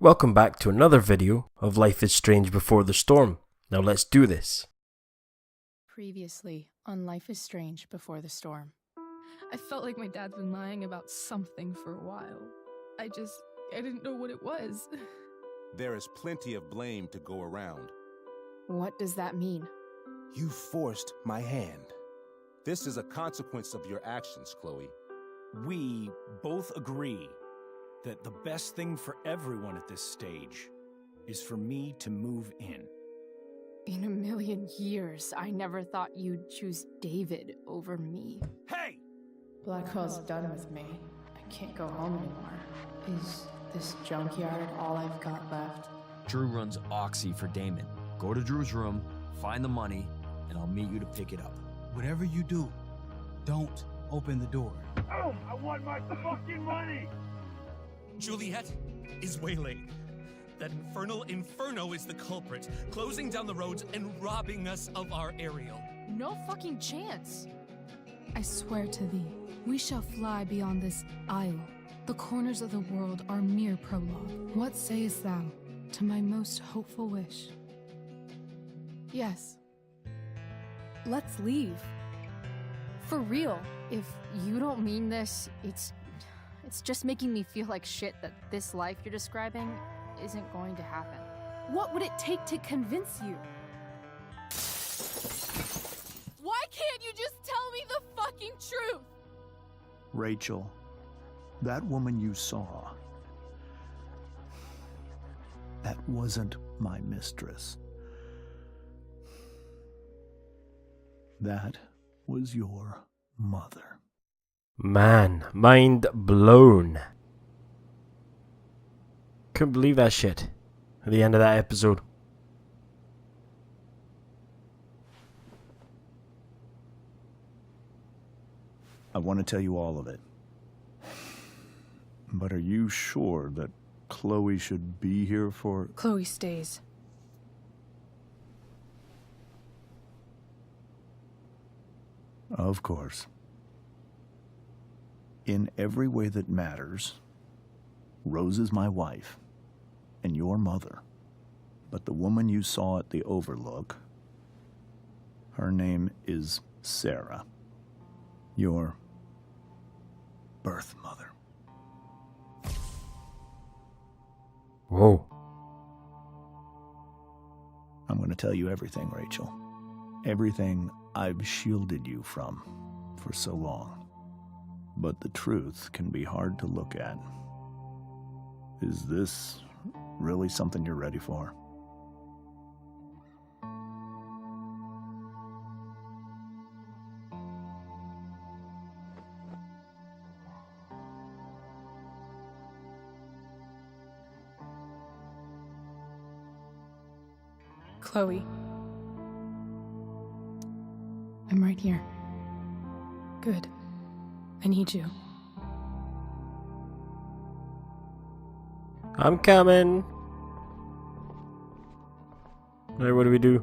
Welcome back to another video of Life is Strange Before the Storm. Now let's do this. Previously on Life is Strange Before the Storm. I felt like my dad's been lying about something for a while. I didn't know what it was. There is plenty of blame to go around. What does that mean? You forced my hand. This is a consequence of your actions, Chloe. We both agree that the best thing for everyone at this stage is for me to move in. In a million years, I never thought you'd choose David over me. Hey! Blackwell's done with me. I can't go home anymore. Is this junkyard all I've got left? Drew runs Oxy for Damon. Go to Drew's room, find the money, and I'll meet you to pick it up. Whatever you do, don't open the door. Oh, I want my fucking money! Juliet is waylaid. That infernal Inferno is the culprit, closing down the roads and robbing us of our Ariel. No fucking chance. I swear to thee, we shall fly beyond this isle. The corners of the world are mere prologue. What sayest thou to my most hopeful wish? Yes. Let's leave. For real. If you don't mean this, it's just making me feel like shit that this life you're describing isn't going to happen. What would it take to convince you? Why can't you just tell me the fucking truth? Rachel, that woman you saw, that wasn't my mistress. That was your mother. Man, mind blown. Couldn't believe that shit at the end of that episode. I want to tell you all of it. But are you sure that Chloe should be here for... Chloe stays. Of course. In every way that matters, Rose is my wife and your mother. But the woman you saw at the Overlook, her name is Sarah, your birth mother. Whoa. I'm going to tell you everything, Rachel. Everything I've shielded you from for so long. But the truth can be hard to look at. Is this really something you're ready for? Chloe. I'm right here. Good. I need you. I'm coming. Alright, what do we do?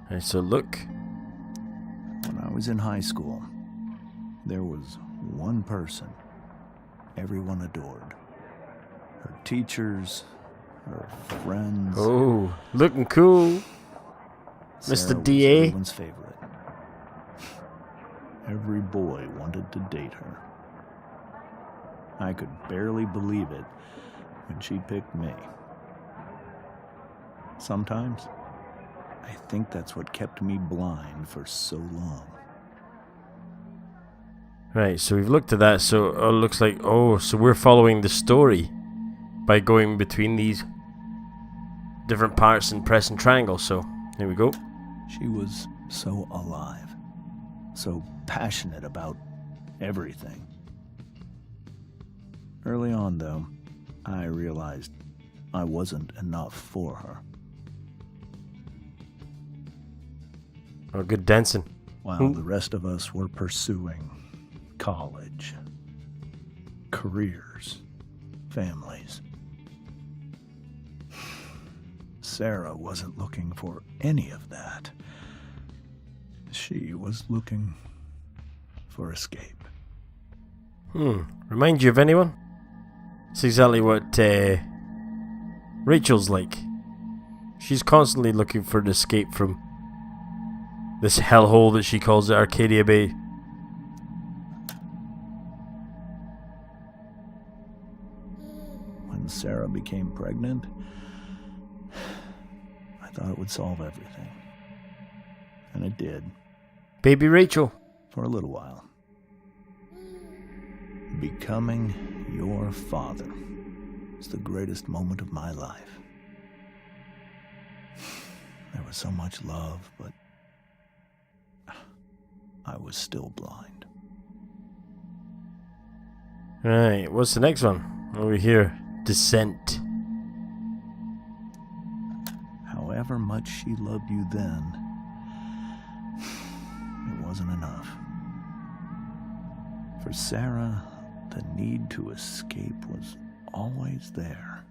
Alright, so look. When I was in high school, there was one person everyone adored. Her teachers, her friends. Oh, looking cool. Sarah Mr. DA. was everyone's favorite. Every boy wanted to date her. I could barely believe it when she picked me. Sometimes, I think that's what kept me blind for so long. Right, so we've looked at that, so it looks like, so we're following the story by going between these different parts and pressing triangle, so here we go. She was so alive, so passionate about everything. Early on, though, I realized I wasn't enough for her. Oh, good dancing. While the rest of us were pursuing college, careers, families. Sarah wasn't looking for any of that. She was looking for escape. Remind you of anyone? It's exactly what Rachel's like. She's constantly looking for an escape from this hellhole that she calls the Arcadia Bay. When Sarah became pregnant, I thought it would solve everything. And it did. Baby Rachel. For a little while. Becoming your father was the greatest moment of my life. There was so much love, but I was still blind. Right, what's the next one? Over here. Descent. However much she loved you then, it wasn't enough. For Sarah, the need to escape was always there.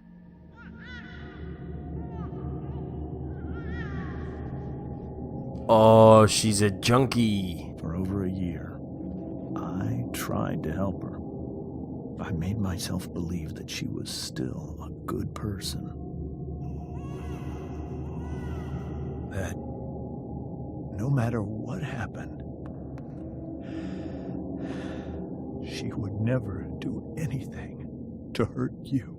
Oh, she's a junkie. For over a year, I tried to help her. I made myself believe that she was still a good person. That no matter what happened, she would never do anything to hurt you.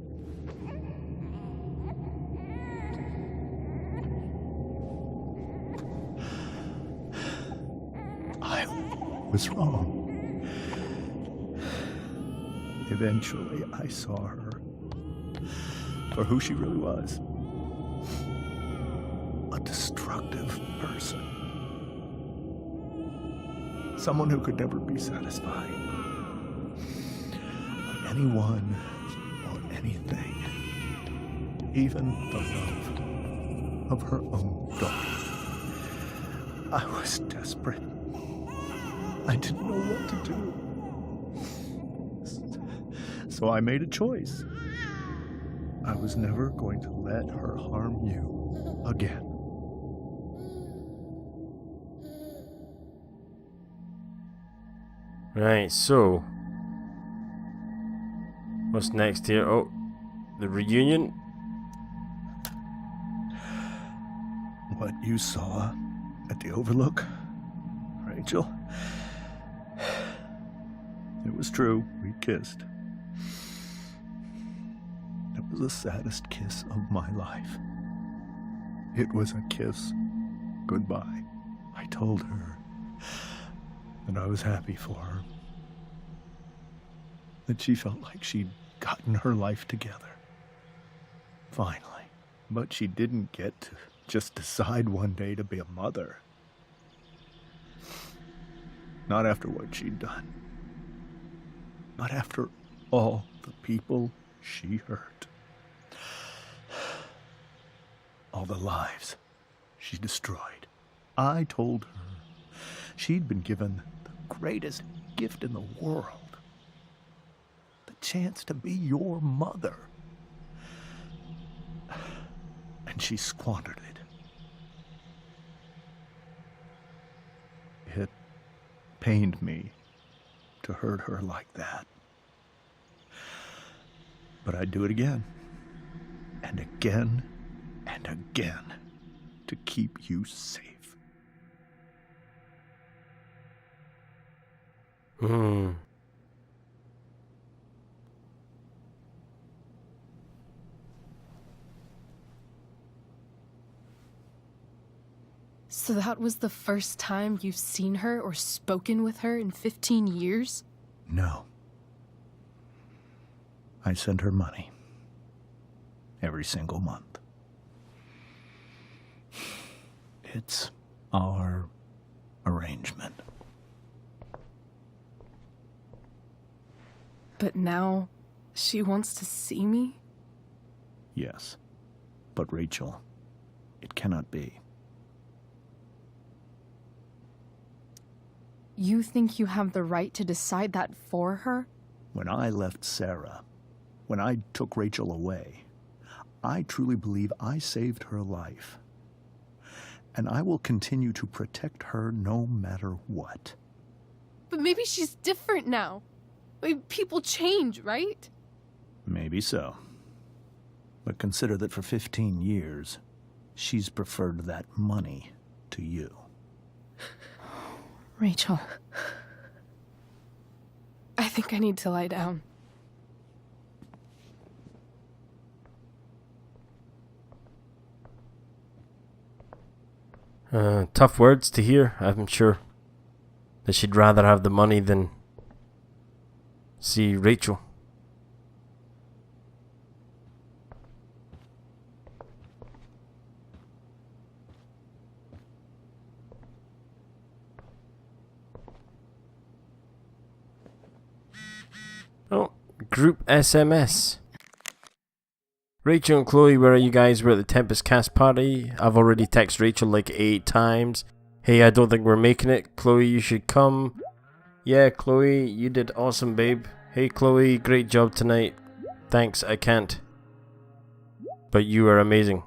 I was wrong. Eventually, I saw her for who she really was. A destructive person. Someone who could never be satisfied. Of anyone or anything. Even the love of her own daughter. I was desperate. I didn't know what to do. So I made a choice. I was never going to let her harm you again. Right, so what's next here? Oh, the reunion. What you saw at the Overlook, Rachel, it was true. We kissed. It was the saddest kiss of my life. It was a kiss goodbye. I told her that I was happy for her. That she felt like she'd gotten her life together. Finally. But she didn't get to just decide one day to be a mother. Not after what she'd done. Not after all the people she hurt. All the lives she destroyed. I told her she'd been given the greatest gift in the world. The chance to be your mother. And she squandered it. It pained me to hurt her like that. But I'd do it again. And again. And again. To keep you safe. So that was the first time you've seen her or spoken with her in 15 years? No. I sent her money. Every single month. It's our arrangement. But now, she wants to see me? Yes. But Rachel, it cannot be. You think you have the right to decide that for her? When I left Sarah, when I took Rachel away, I truly believe I saved her life. And I will continue to protect her no matter what. But maybe she's different now. People change, right? Maybe so. But consider that for 15 years, she's preferred that money to you. Rachel. I think I need to lie down. Tough words to hear. I'm sure that she'd rather have the money than see Rachel. Oh, group SMS. Rachel and Chloe, where are you guys? We're at the Tempest Cast party. I've already texted Rachel like 8 times. Hey, I don't think we're making it. Chloe, you should come. Yeah, Chloe, you did awesome, babe. Hey, Chloe, great job tonight. Thanks, I can't. But you are amazing.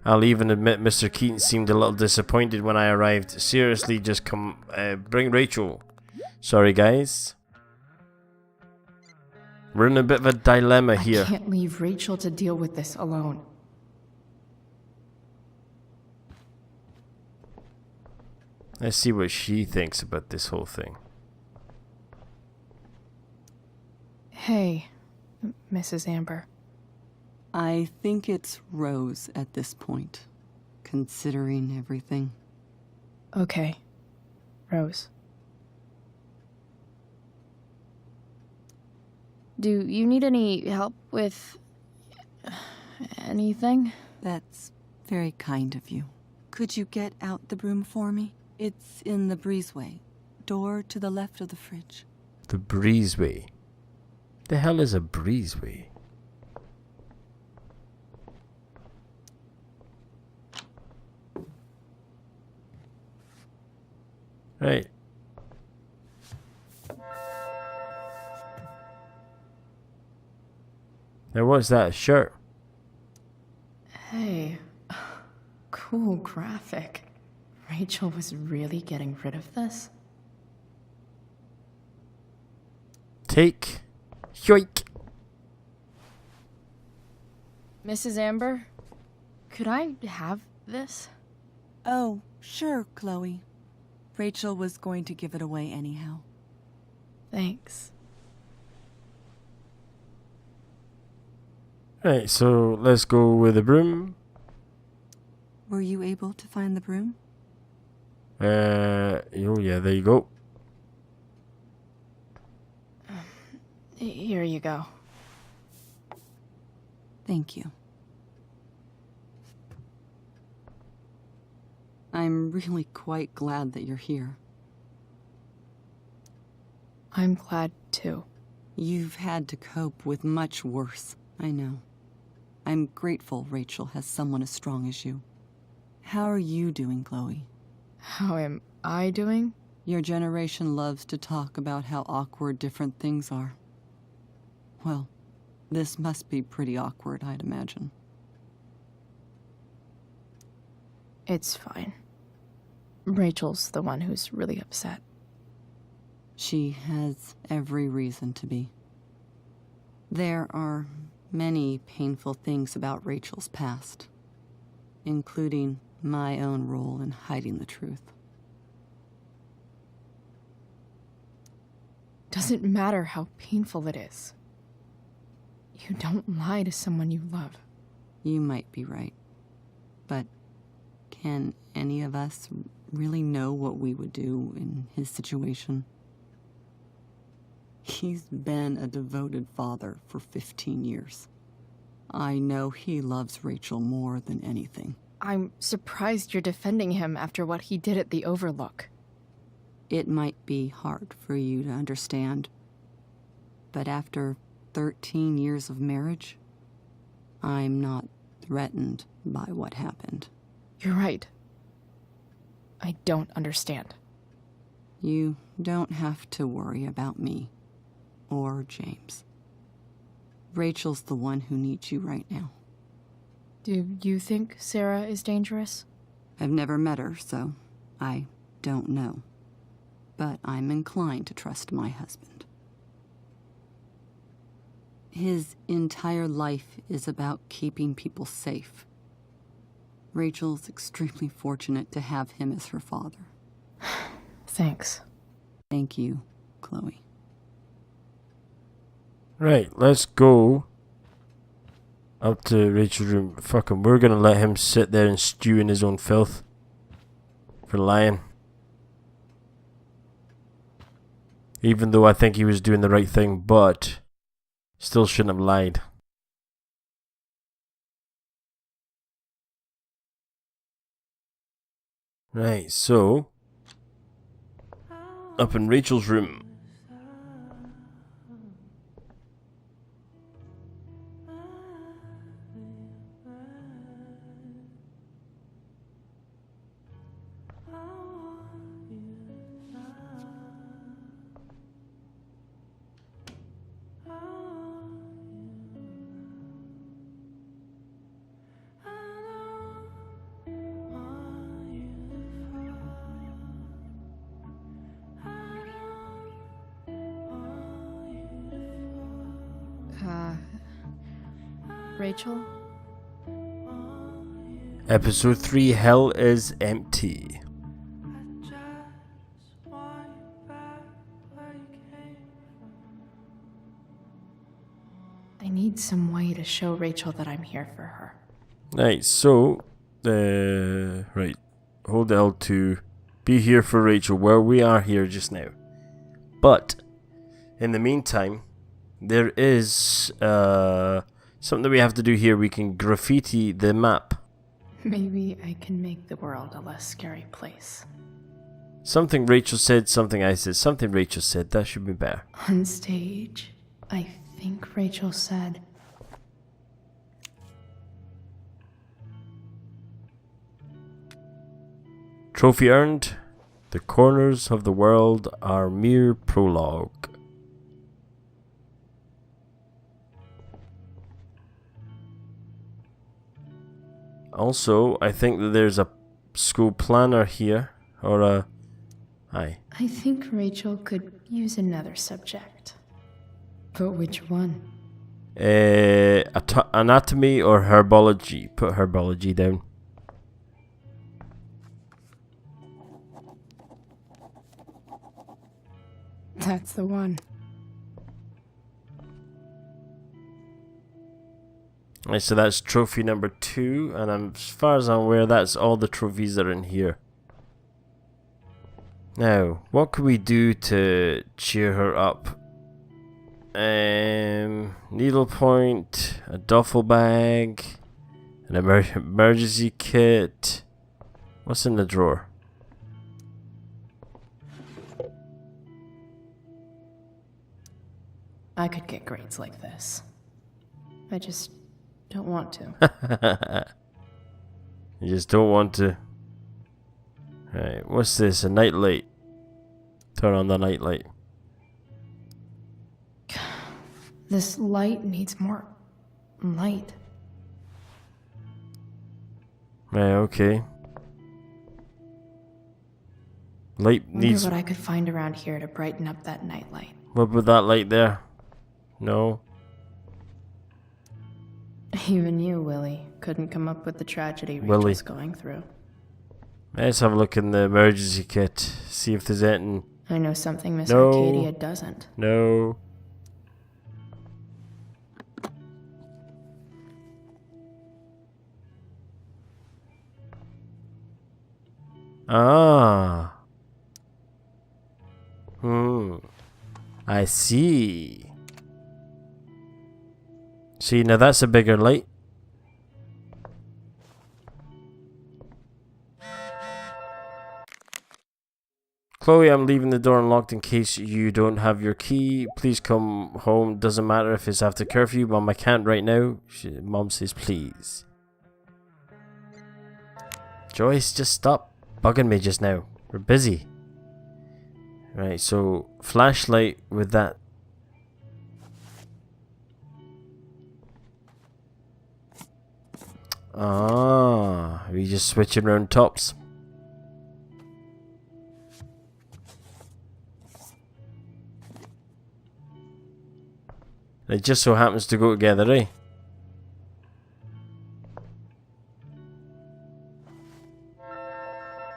I'll even admit Mr. Keaton seemed a little disappointed when I arrived. Seriously, just come, bring Rachel. Sorry, guys. We're in a bit of a dilemma here. I can't leave Rachel to deal with this alone. Let's see what she thinks about this whole thing. Hey, Mrs. Amber. I think it's Rose at this point, considering everything. Okay, Rose. Do you need any help with anything? That's very kind of you. Could you get out the broom for me? It's in the breezeway. Door to the left of the fridge. The breezeway. The hell is a breezeway? Right. Now what's that shirt? Hey, cool graphic. Rachel was really getting rid of this? Take. Yoink. Mrs. Amber, could I have this? Oh, sure, Chloe. Rachel was going to give it away anyhow. Thanks. Right, so let's go with the broom. Were you able to find the broom? Oh yeah, there you go. Here you go. Thank you. I'm really quite glad that you're here. I'm glad too. You've had to cope with much worse, I know. I'm grateful Rachel has someone as strong as you. How are you doing, Chloe? How am I doing? Your generation loves to talk about how awkward different things are. Well, this must be pretty awkward, I'd imagine. It's fine. Rachel's the one who's really upset. She has every reason to be. There are many painful things about Rachel's past, including my own role in hiding the truth. Doesn't matter how painful it is. You don't lie to someone you love. You might be right, but can any of us really know what we would do in his situation? He's been a devoted father for 15 years. I know he loves Rachel more than anything. I'm surprised you're defending him after what he did at the Overlook. It might be hard for you to understand, but after 13 years of marriage, I'm not threatened by what happened. You're right. I don't understand. You don't have to worry about me or James. Rachel's the one who needs you right now. Do you think Sarah is dangerous? I've never met her, so I don't know. But I'm inclined to trust my husband. His entire life is about keeping people safe. Rachel's extremely fortunate to have him as her father. Thanks. Thank you, Chloe. Right, let's go up to Rachel's room. Fuck him, we're gonna let him sit there and stew in his own filth. For lying. Even though I think he was doing the right thing, but still shouldn't have lied. Right, so up in Rachel's room. Rachel? Episode 3, Hell is Empty. I need some way to show Rachel that I'm here for her. Right, so, right, hold L2, be here for Rachel, where we are here just now. But, in the meantime, there is, something we have to do here. We can graffiti the map. Maybe I can make the world a less scary place. Something Rachel said, something I said, something Rachel said, that should be better. On stage, I think Rachel said, Trophy earned. The corners of the world are mere prologue. Also, I think that there's a school planner here, or a... Aye. I think Rachel could use another subject. But which one? Anatomy or herbology. Put herbology down. That's the one. Right, so that's trophy number 2, and as far as I'm aware, that's all the trophies that are in here. Now, what can we do to cheer her up? Needlepoint, a duffel bag, an emergency kit. What's in the drawer? I could get grades like this. I just don't want to. You just don't want to. Right, what's this? A nightlight. Turn on the nightlight. This light needs more light. Right, okay. Light needs... Wonder what I could find around here to brighten up that nightlight. What about that light there? No. Even you, Willie, couldn't come up with the tragedy Willie. Rachel's going through. Let's have a look in the emergency kit. See if there's anything. I know something Miss No. Arcadia doesn't. No. Ah. I see. See, now that's a bigger light. Chloe, I'm leaving the door unlocked in case you don't have your key. Please come home. Doesn't matter if it's after curfew. Mom, I can't right now. Mom says please. Joyce, just stop bugging me just now. We're busy. Right, so flashlight with that. Ah, we just switching around tops. It just so happens to go together, eh?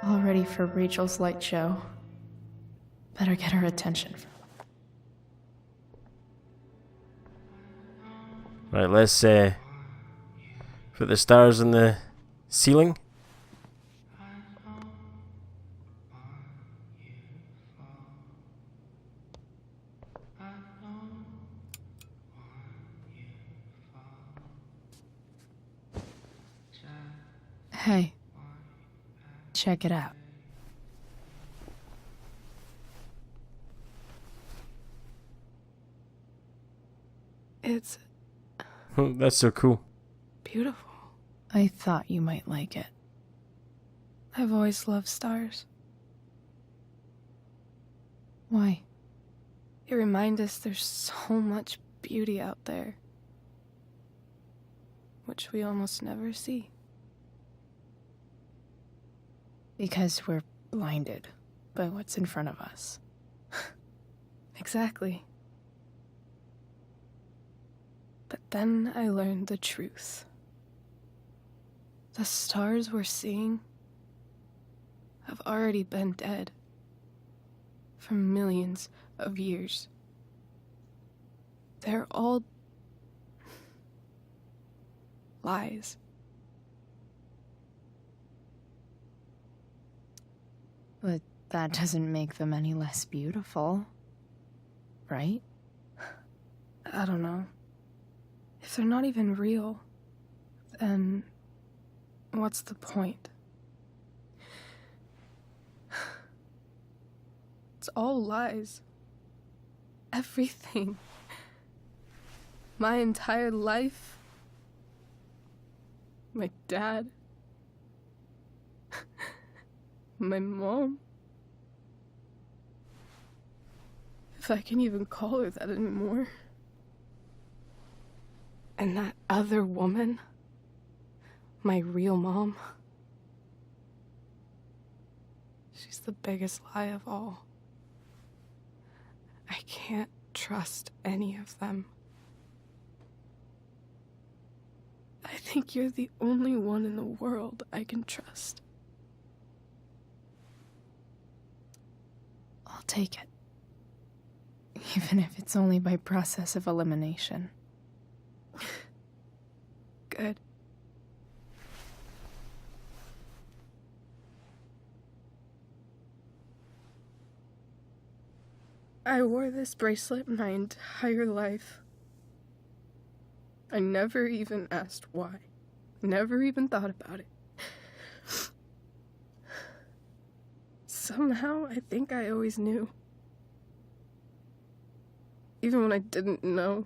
All ready for Rachel's light show. Better get her attention. Right, let's put the stars in the ceiling. Hey, check it out. It's That's so cool. beautiful. I thought you might like it. I've always loved stars. Why? They remind us there's so much beauty out there, which we almost never see. Because we're blinded by what's in front of us. Exactly. But then I learned the truth. The stars we're seeing have already been dead for millions of years. They're all lies. But that doesn't make them any less beautiful, right? I don't know. If they're not even real, then what's the point? It's all lies. Everything. My entire life. My dad. My mom. If I can even call her that anymore. And that other woman, my real mom, she's the biggest lie of all. I can't trust any of them. I think you're the only one in the world I can trust. I'll take it. Even if it's only by process of elimination. Good. I wore this bracelet my entire life. I never even asked why. Never even thought about it. Somehow, I think I always knew. Even when I didn't know.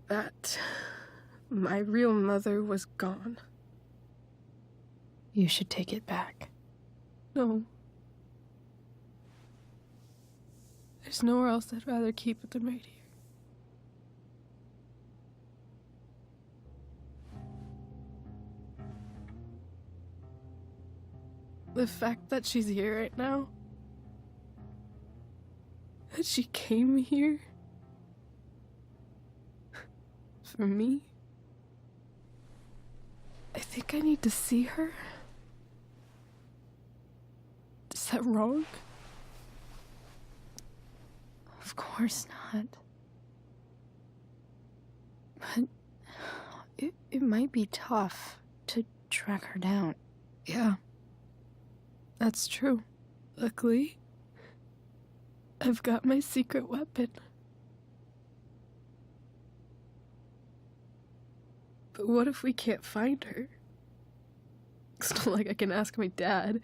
That my real mother was gone. You should take it back. No. There's nowhere else I'd rather keep it than right here. The fact that she's here right now, that she came here for me, I think I need to see her. Is that wrong? Of course not. But it might be tough to track her down. Yeah. That's true. Luckily, I've got my secret weapon. But what if we can't find her? It's not like I can ask my dad.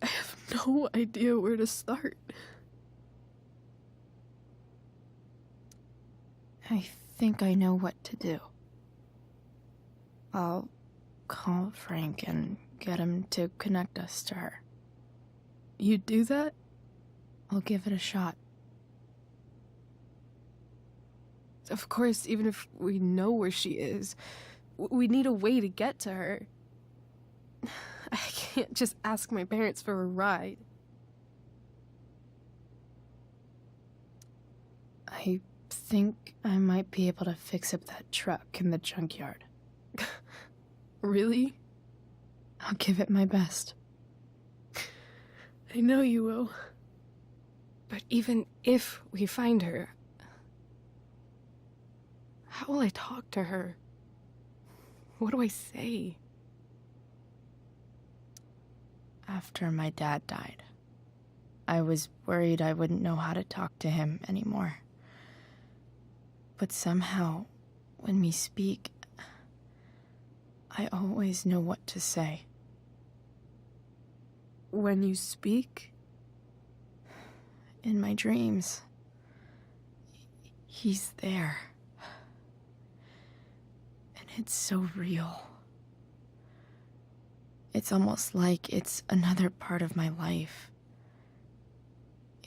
I have no idea where to start. I think I know what to do. I'll call Frank and get him to connect us to her. You'd do that? I'll give it a shot. Of course, even if we know where she is, we need a way to get to her. I can't just ask my parents for a ride. I think I might be able to fix up that truck in the junkyard. Really? I'll give it my best. I know you will. But even if we find her, how will I talk to her? What do I say? After my dad died, I was worried I wouldn't know how to talk to him anymore. But somehow, when we speak, I always know what to say. When you speak? In my dreams. He's there. And it's so real. It's almost like it's another part of my life.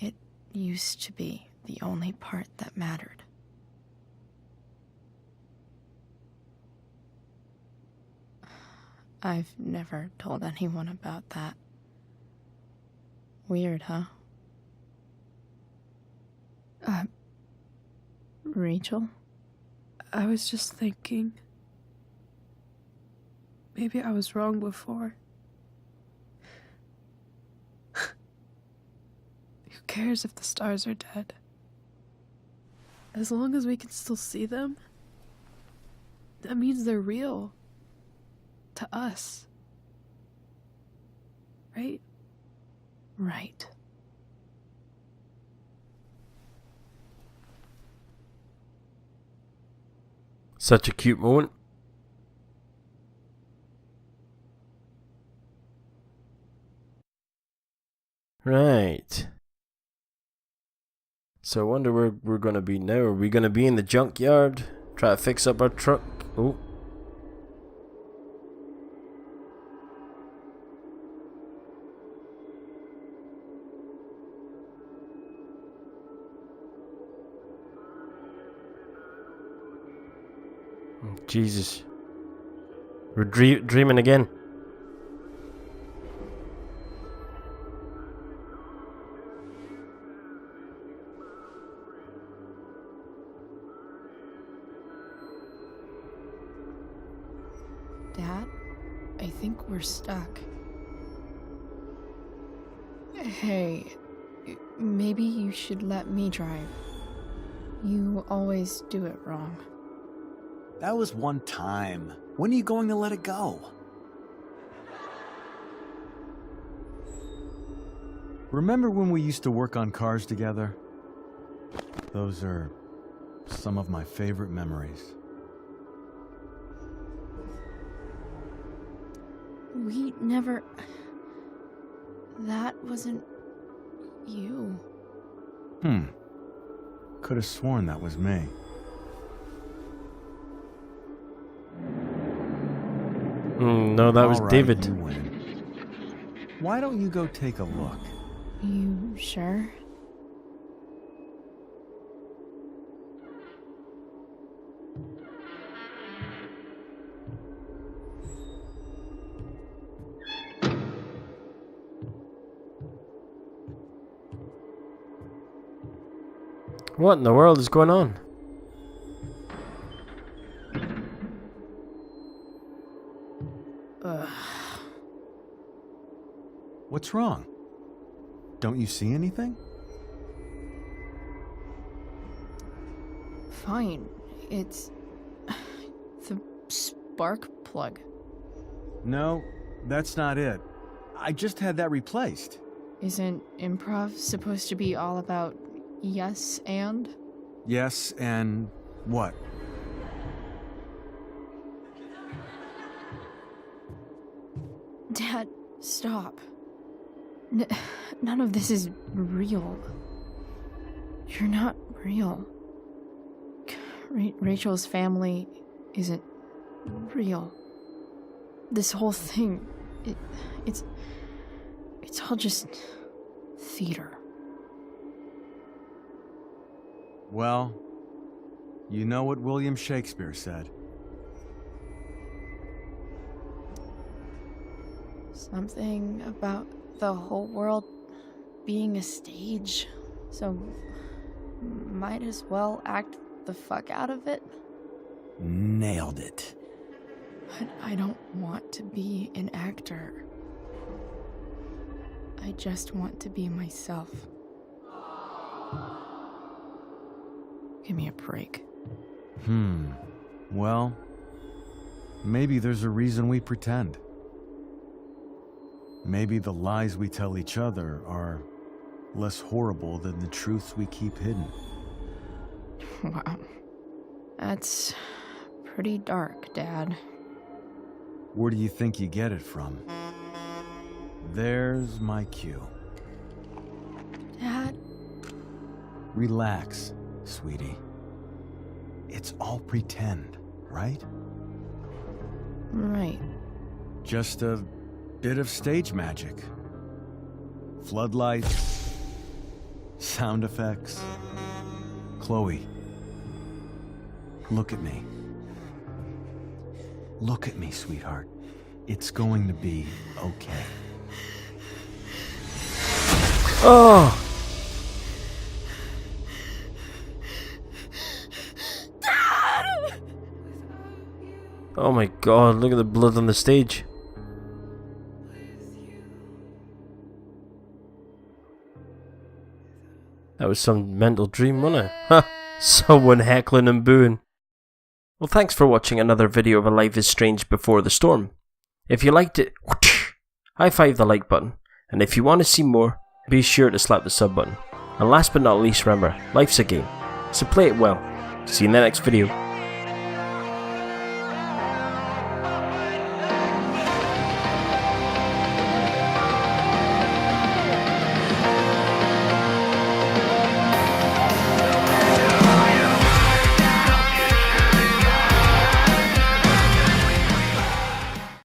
It used to be the only part that mattered. I've never told anyone about that. Weird, huh? Rachel? I was just thinking. Maybe I was wrong before. Who cares if the stars are dead? As long as we can still see them, that means they're real. To us. Right? Right. Such a cute moment. Right. So I wonder where we're going to be now. Are we going to be in the junkyard? Try to fix up our truck? Oh. Jesus. We're dreaming again. Dad, I think we're stuck. Hey, maybe you should let me drive. You always do it wrong. That was one time. When are you going to let it go? Remember when we used to work on cars together? Those are some of my favorite memories. We never... That wasn't... you. Could have sworn that was me. No, that was All right, David. You win. Why don't you go take a look? You sure? What in the world is going on? What's wrong? Don't you see anything? Fine. It's... the spark plug. No, that's not it. I just had that replaced. Isn't improv supposed to be all about yes and? Yes, and what? Dad, stop. None of this is real. You're not real. Rachel's family isn't real. This whole thing, it's all just theater. Well, You know what William Shakespeare said. Something about the whole world being a stage. So, might as well act the fuck out of it. Nailed it. But I don't want to be an actor. I just want to be myself. Give me a break. Well, maybe there's a reason we pretend. Maybe the lies we tell each other are less horrible than the truths we keep hidden. Wow. That's pretty dark, Dad. Where do you think you get it from? There's my cue. Dad? Relax, sweetie. It's all pretend, right? Right. Just a bit of stage magic. Floodlights, sound effects. Chloe, look at me. Look at me, sweetheart. It's going to be okay. Oh! Oh my god, look at the blood on the stage. That was some mental dream, wasn't it? Ha! Someone heckling and booing. Well, thanks for watching another video of A Life is Strange Before the Storm. If you liked it, high five the like button. And if you want to see more, be sure to slap the sub button. And last but not least, remember, life's a game, so play it well. See you in the next video.